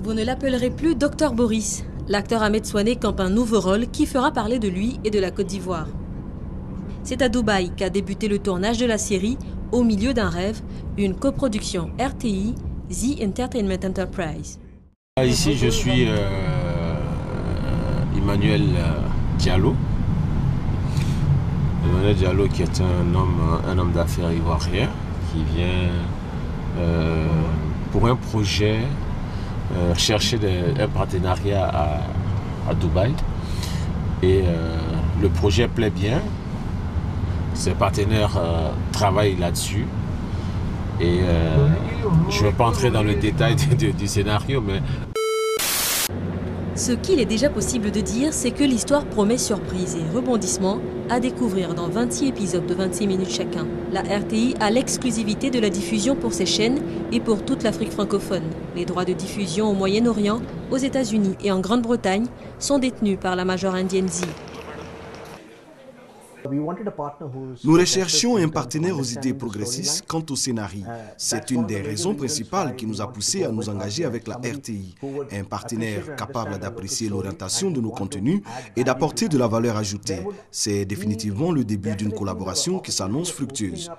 Vous ne l'appellerez plus Dr Boris. L'acteur Ahmed Souane campe un nouveau rôle qui fera parler de lui et de la Côte d'Ivoire. C'est à Dubaï qu'a débuté le tournage de la série Au milieu d'un rêve, une coproduction RTI, The Entertainment Enterprise. Ici, je suis Emmanuel Diallo. Emmanuel Diallo qui est un homme d'affaires ivoirien qui vient pour un projet chercher un partenariat à Dubaï. Et le projet plaît bien. Ses partenaires travaillent là-dessus. Et je ne vais pas entrer dans le détail du scénario, mais... Ce qu'il est déjà possible de dire, c'est que l'histoire promet surprise et rebondissement à découvrir dans 26 épisodes de 26 minutes chacun. La RTI a l'exclusivité de la diffusion pour ses chaînes et pour toute l'Afrique francophone. Les droits de diffusion au Moyen-Orient, aux États-Unis et en Grande-Bretagne sont détenus par la major indienne Zee. Nous recherchions un partenaire aux idées progressistes quant au scénario. C'est une des raisons principales qui nous a poussés à nous engager avec la RTI. Un partenaire capable d'apprécier l'orientation de nos contenus et d'apporter de la valeur ajoutée. C'est définitivement le début d'une collaboration qui s'annonce fructueuse.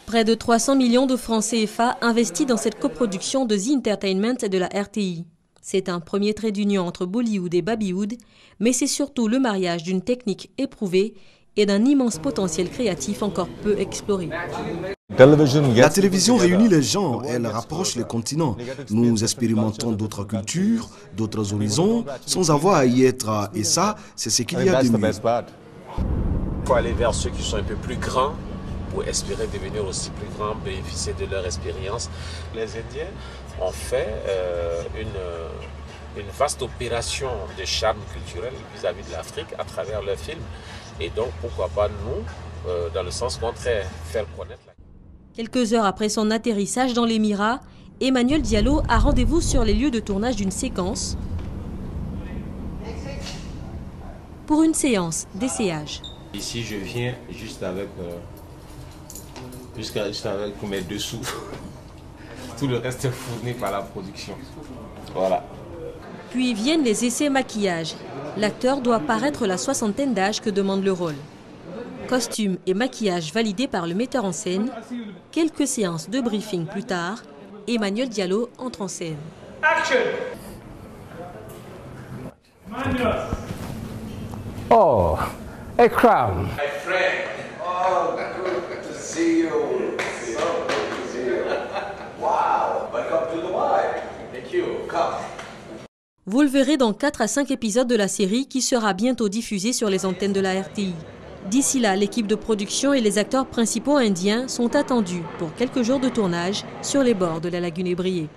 Près de 300 millions de francs CFA investis dans cette coproduction de The Entertainment et de la RTI. C'est un premier trait d'union entre Bollywood et Babywood, mais c'est surtout le mariage d'une technique éprouvée et d'un immense potentiel créatif encore peu exploré. La télévision réunit les gens, elle rapproche les continents. Nous expérimentons d'autres cultures, d'autres horizons, sans avoir à y être. Et ça, c'est ce qu'il y a de mieux. Il faut aller vers ceux qui sont un peu plus grands pour espérer devenir aussi plus grands, bénéficier de leur expérience. Les Indiens ont fait une vaste opération de charme culturel vis-à-vis de l'Afrique à travers leurs films. Et donc, pourquoi pas nous, dans le sens contraire, faire connaître la... Quelques heures après son atterrissage dans l'Émirat, Emmanuel Diallo a rendez-vous sur les lieux de tournage d'une séquence pour une séance d'essayage. Ici, je viens juste avec mes dessous. Tout le reste est fourni par la production. Voilà. Puis viennent les essais maquillage. L'acteur doit paraître la soixantaine d'âge que demande le rôle. Costume et maquillage validés par le metteur en scène. Quelques séances de briefing plus tard, Emmanuel Diallo entre en scène. Action! Oh, a crown. My friend. Oh, good to see you. So good to see you. Wow. Welcome to Dubai. Thank you. Come. Vous le verrez dans 4 à 5 épisodes de la série qui sera bientôt diffusée sur les antennes de la RTI. D'ici là, l'équipe de production et les acteurs principaux indiens sont attendus pour quelques jours de tournage sur les bords de la lagune ébriée.